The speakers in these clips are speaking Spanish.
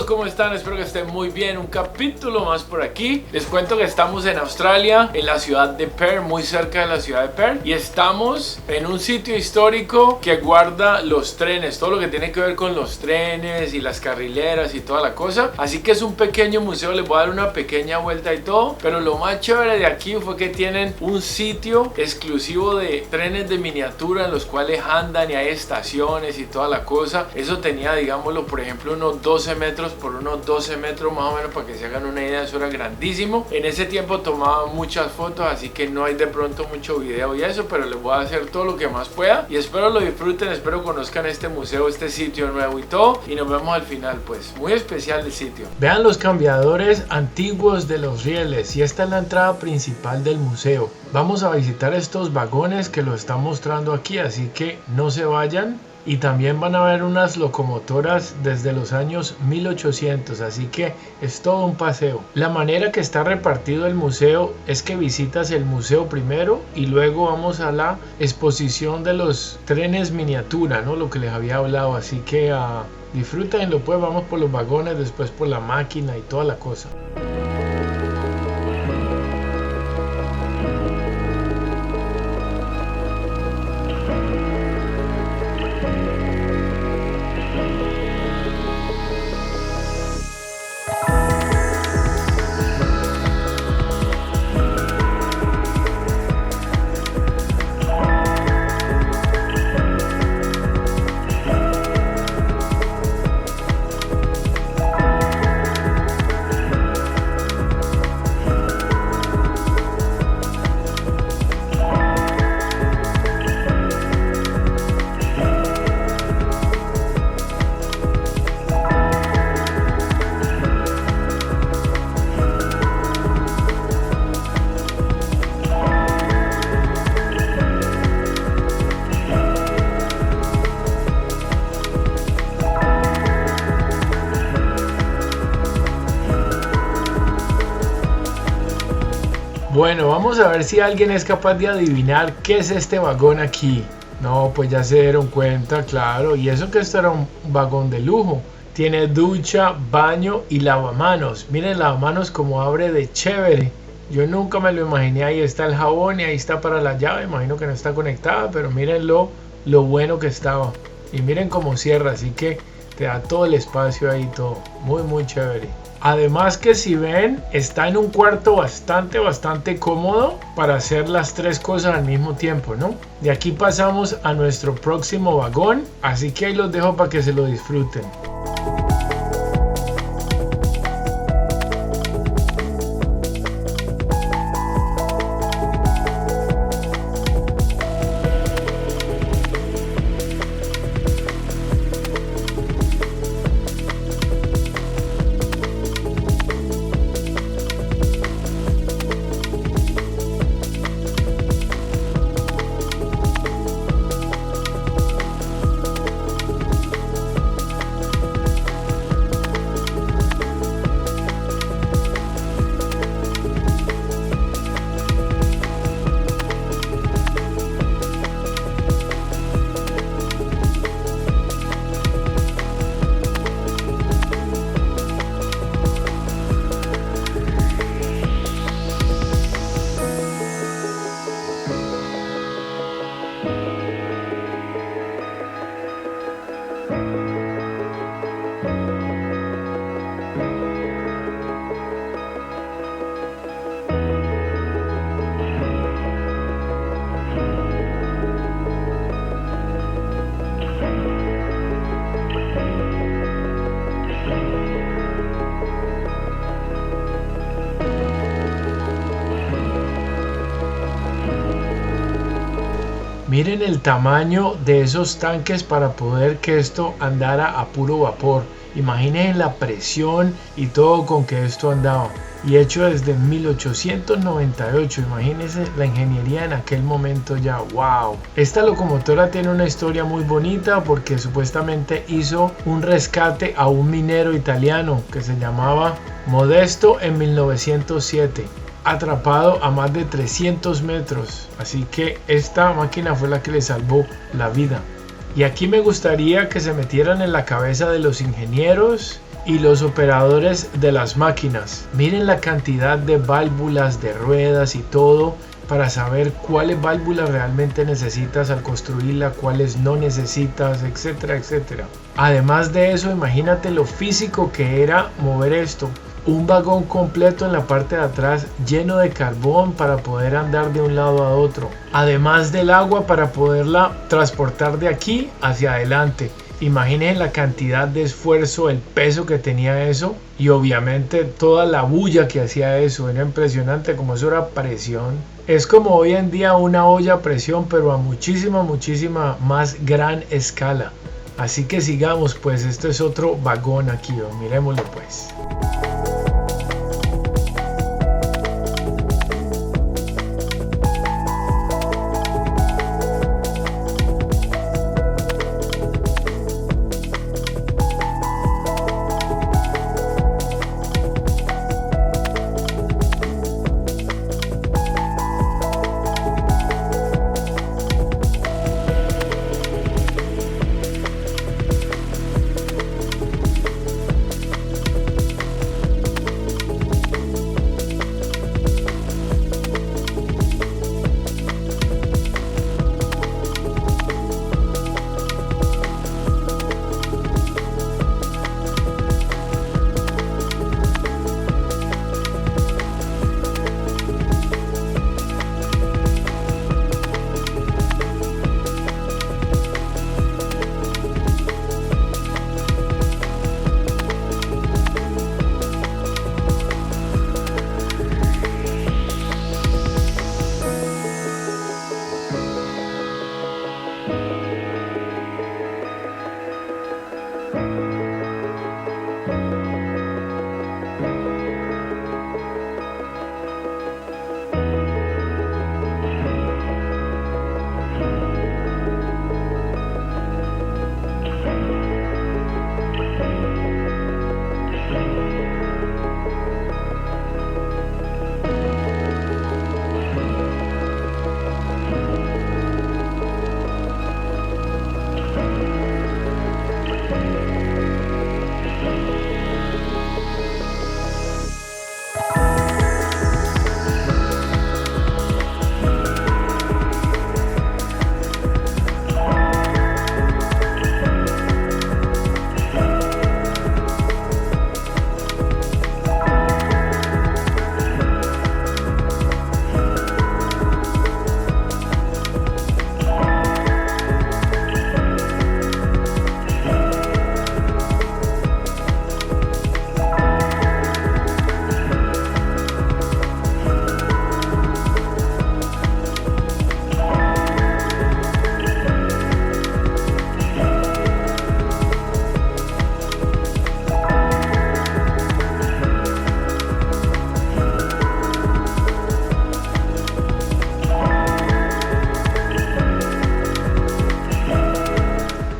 todos, ¿cómo están? Espero que estén muy bien. Un capítulo más por aquí. Les cuento que estamos en Australia, en la ciudad de Perth, muy cerca de la ciudad de Perth. Y estamos en un sitio histórico que guarda los trenes, todo lo que tiene que ver con los trenes y las carrileras y toda la cosa. Así que es un pequeño museo, les voy a dar una pequeña vuelta y todo. Pero lo más chévere de aquí fue que tienen un sitio exclusivo de trenes de miniatura en los cuales andan y hay estaciones y toda la cosa. Eso tenía, digámoslo, por ejemplo, unos 12 metros por unos 12 metros más o menos, para que se hagan una idea. Eso era grandísimo. En ese tiempo tomaba muchas fotos, así que no hay de pronto mucho video y eso, pero les voy a hacer todo lo que más pueda y espero lo disfruten, espero conozcan este museo, este sitio nuevo y todo, y nos vemos al final. Pues muy especial el sitio. Vean los cambiadores antiguos de los rieles, y esta es la entrada principal del museo. Vamos a visitar estos vagones que lo están mostrando aquí, así que no se vayan. Y también van a ver unas locomotoras desde los años 1800, así que es todo un paseo. La manera que está repartido el museo es que visitas el museo primero y luego vamos a la exposición de los trenes miniatura, ¿no? Lo que les había hablado, así que disfrútenlo, pues vamos por los vagones, después por la máquina y toda la cosa. Bueno, vamos a ver si alguien es capaz de adivinar qué es este vagón aquí. No, pues ya se dieron cuenta, claro. Y eso que esto era un vagón de lujo. Tiene ducha, baño y lavamanos. Miren el lavamanos como abre de chévere. Yo nunca me lo imaginé. Ahí está el jabón y ahí está para la llave. Imagino que no está conectada, pero miren lo bueno que estaba. Y miren cómo cierra, así que te da todo el espacio ahí, todo. Muy chévere. Además que si ven, está en un cuarto bastante cómodo para hacer las tres cosas al mismo tiempo, ¿no? De aquí pasamos a nuestro próximo vagón, así que ahí los dejo para que se lo disfruten. Miren el tamaño de esos tanques para poder que esto andara a puro vapor. Imaginen la presión y todo con que esto andaba. Y hecho desde 1898. Imagínense la ingeniería en aquel momento ya. ¡Wow! Esta locomotora tiene una historia muy bonita porque supuestamente hizo un rescate a un minero italiano que se llamaba Modesto en 1907. Atrapado a más de 300 metros, así que esta máquina fue la que le salvó la vida. Y aquí me gustaría que se metieran en la cabeza de los ingenieros y los operadores de las máquinas. Miren la cantidad de válvulas, de ruedas y todo para saber cuáles válvulas realmente necesitas al construirla, cuáles no necesitas, etcétera, etcétera. Además de eso, imagínate lo físico que era mover esto. Un vagón completo en la parte de atrás lleno de carbón para poder andar de un lado a otro. Además del agua para poderla transportar de aquí hacia adelante. Imaginen la cantidad de esfuerzo, el peso que tenía eso y obviamente toda la bulla que hacía eso. Era impresionante como eso era presión. Es como hoy en día una olla a presión, pero a muchísima más gran escala. Así que sigamos, pues este es otro vagón aquí, miremoslo pues.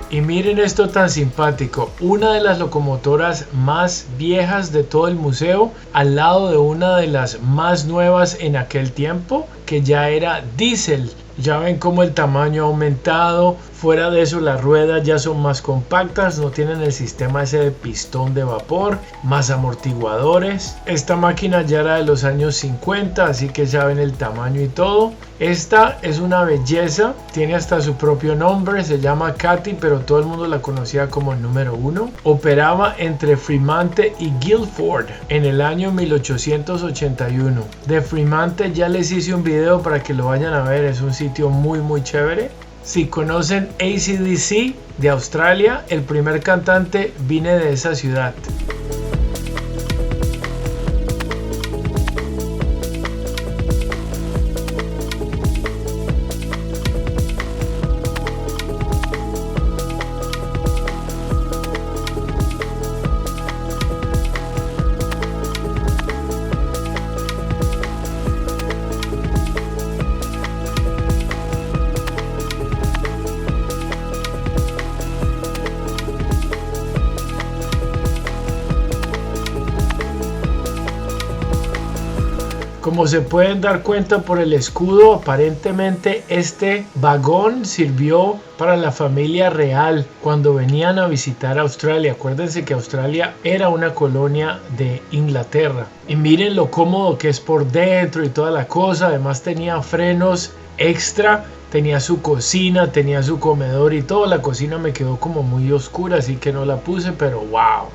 Y miren esto tan simpático, una de las locomotoras más viejas de todo el museo, al lado de una de las más nuevas en aquel tiempo, que ya era diésel. Ya ven cómo el tamaño ha aumentado. Fuera de eso, las ruedas ya son más compactas, no tienen el sistema ese de pistón de vapor, más amortiguadores. Esta máquina ya era de los años 50, así que ya ven el tamaño y todo. Esta es una belleza, tiene hasta su propio nombre, se llama Katy, pero todo el mundo la conocía como el número 1. Operaba entre Fremont y Guilford en el año 1881. De Fremont ya les hice un video para que lo vayan a ver, es un sitio muy chévere. Si conocen AC/DC de Australia, el primer cantante viene de esa ciudad. Como se pueden dar cuenta por el escudo, aparentemente este vagón sirvió para la familia real cuando venían a visitar Australia. Acuérdense que Australia era una colonia de Inglaterra. Y miren lo cómodo que es por dentro y toda la cosa. Además tenía frenos extra, tenía su cocina, tenía su comedor y todo. La cocina me quedó como muy oscura, así que no la puse, pero wow.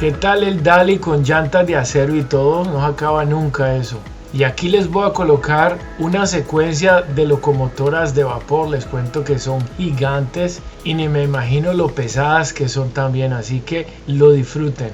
¿Qué tal el Dali con llantas de acero y todo? No acaba nunca eso. Y aquí les voy a colocar una secuencia de locomotoras de vapor. Les cuento que son gigantes y ni me imagino lo pesadas que son también, así que lo disfruten.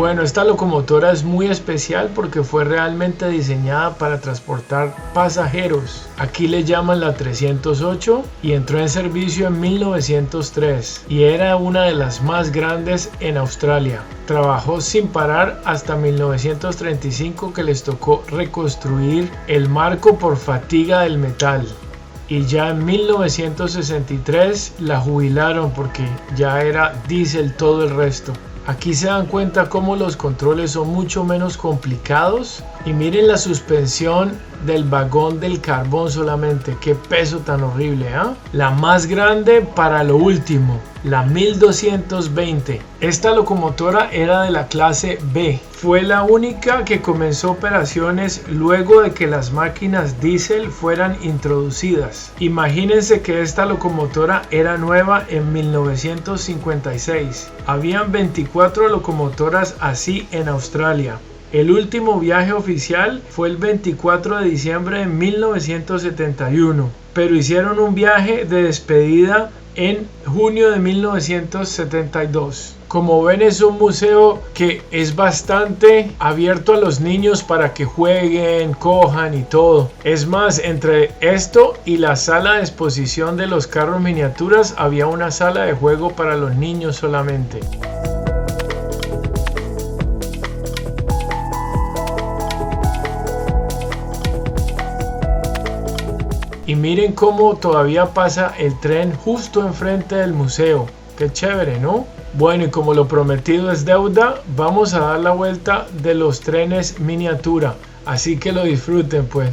Bueno, esta locomotora es muy especial porque fue realmente diseñada para transportar pasajeros. Aquí le llaman la 308 y entró en servicio en 1903 y era una de las más grandes en Australia. Trabajó sin parar hasta 1935 que les tocó reconstruir el marco por fatiga del metal. Y ya en 1963 la jubilaron porque ya era diésel todo el resto. Aquí se dan cuenta cómo los controles son mucho menos complicados y miren la suspensión del vagón del carbón solamente, qué peso tan horrible, ¿eh? La más grande para lo último, la 1220. Esta locomotora era de la clase B. Fue la única que comenzó operaciones luego de que las máquinas diésel fueran introducidas. Imagínense que esta locomotora era nueva en 1956. Habían 24 locomotoras así en Australia. El último viaje oficial fue el 24 de diciembre de 1971, pero hicieron un viaje de despedida en junio de 1972. Como ven, es un museo que es bastante abierto a los niños para que jueguen, cojan y todo. Es más, entre esto y la sala de exposición de los carros miniaturas había una sala de juego para los niños solamente. Y miren cómo todavía pasa el tren justo enfrente del museo. Qué chévere, ¿no? Bueno, y como lo prometido es deuda, vamos a dar la vuelta de los trenes miniatura. Así que lo disfruten pues.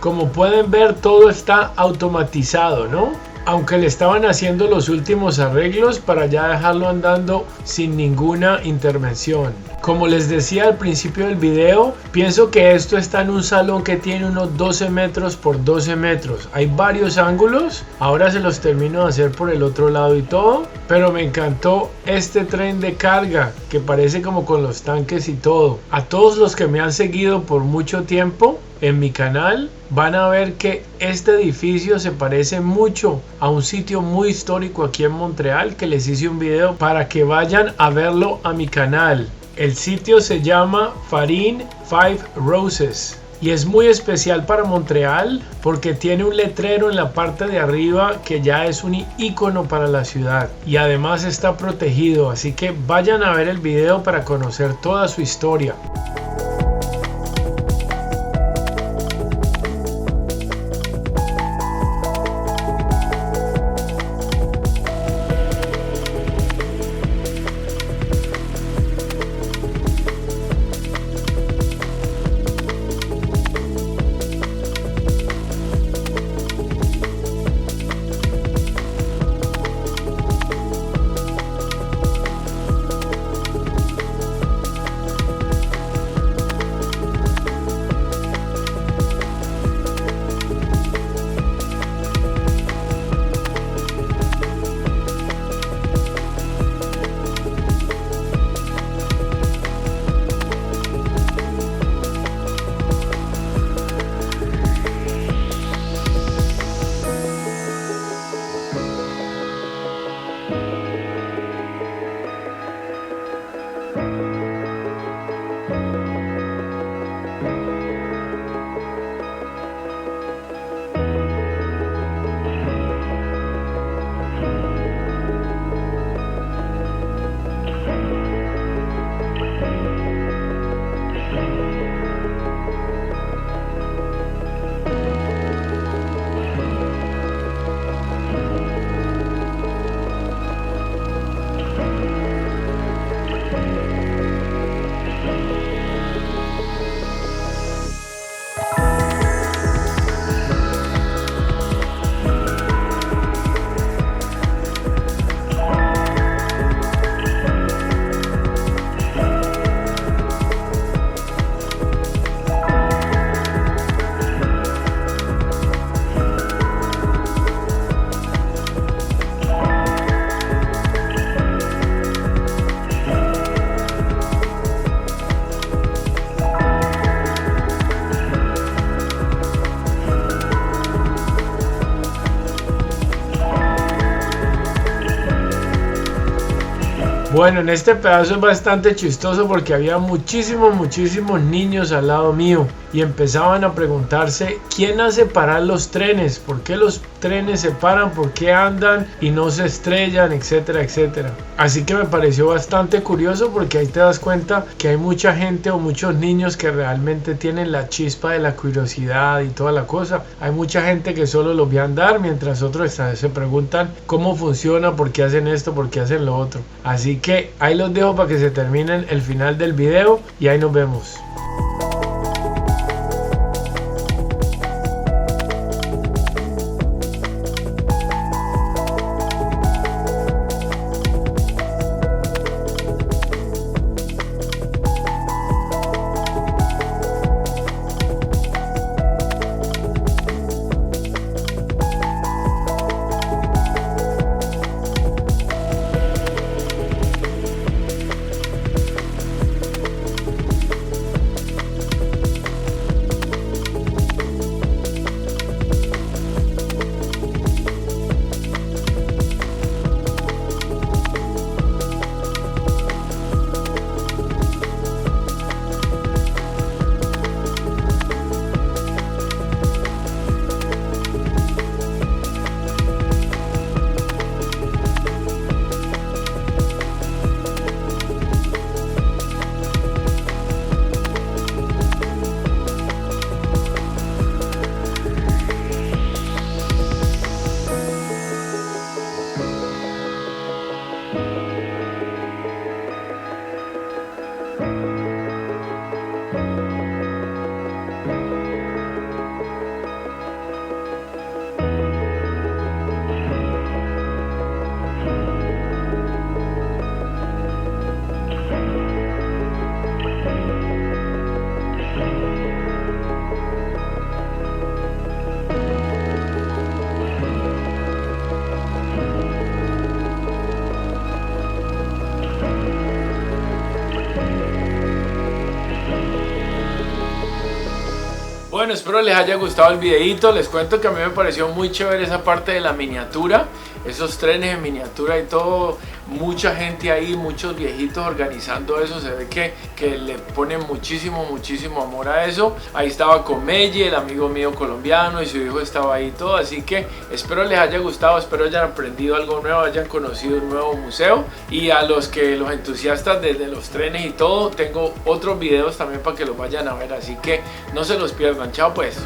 Como pueden ver, todo está automatizado, ¿no? Aunque le estaban haciendo los últimos arreglos para ya dejarlo andando sin ninguna intervención. Como les decía al principio del video, pienso que esto está en un salón que tiene unos 12 metros por 12 metros. Hay varios ángulos, ahora se los termino de hacer por el otro lado y todo. Pero me encantó este tren de carga que parece como con los tanques y todo. A todos los que me han seguido por mucho tiempo en mi canal van a ver que este edificio se parece mucho a un sitio muy histórico aquí en Montreal, que les hice un video para que vayan a verlo a mi canal. El sitio se llama Farin Five Roses y es muy especial para Montreal porque tiene un letrero en la parte de arriba que ya es un icono para la ciudad y además está protegido, así que vayan a ver el video para conocer toda su historia. Bueno, en este pedazo es bastante chistoso porque había muchísimos niños al lado mío y empezaban a preguntarse quién hace parar los trenes, por qué los trenes se paran, por qué andan y no se estrellan, etcétera, etcétera. Así que me pareció bastante curioso porque ahí te das cuenta que hay mucha gente o muchos niños que realmente tienen la chispa de la curiosidad y toda la cosa. Hay mucha gente que solo los ve andar mientras otros se preguntan cómo funciona, por qué hacen esto, por qué hacen lo otro. Así que ahí los dejo para que se terminen el final del video y ahí nos vemos. Bueno, espero les haya gustado el videito. Les cuento que a mí me pareció muy chévere esa parte de la miniatura, esos trenes en miniatura y todo. Mucha gente ahí, muchos viejitos organizando eso. Se ve que le ponen muchísimo amor a eso. Ahí estaba Comelle, el amigo mío colombiano, y su hijo estaba ahí todo. Así que espero les haya gustado, espero hayan aprendido algo nuevo, hayan conocido un nuevo museo. Y a los entusiastas de los trenes y todo, tengo otros videos también para que los vayan a ver. Así que no se los pierdan. Chao pues.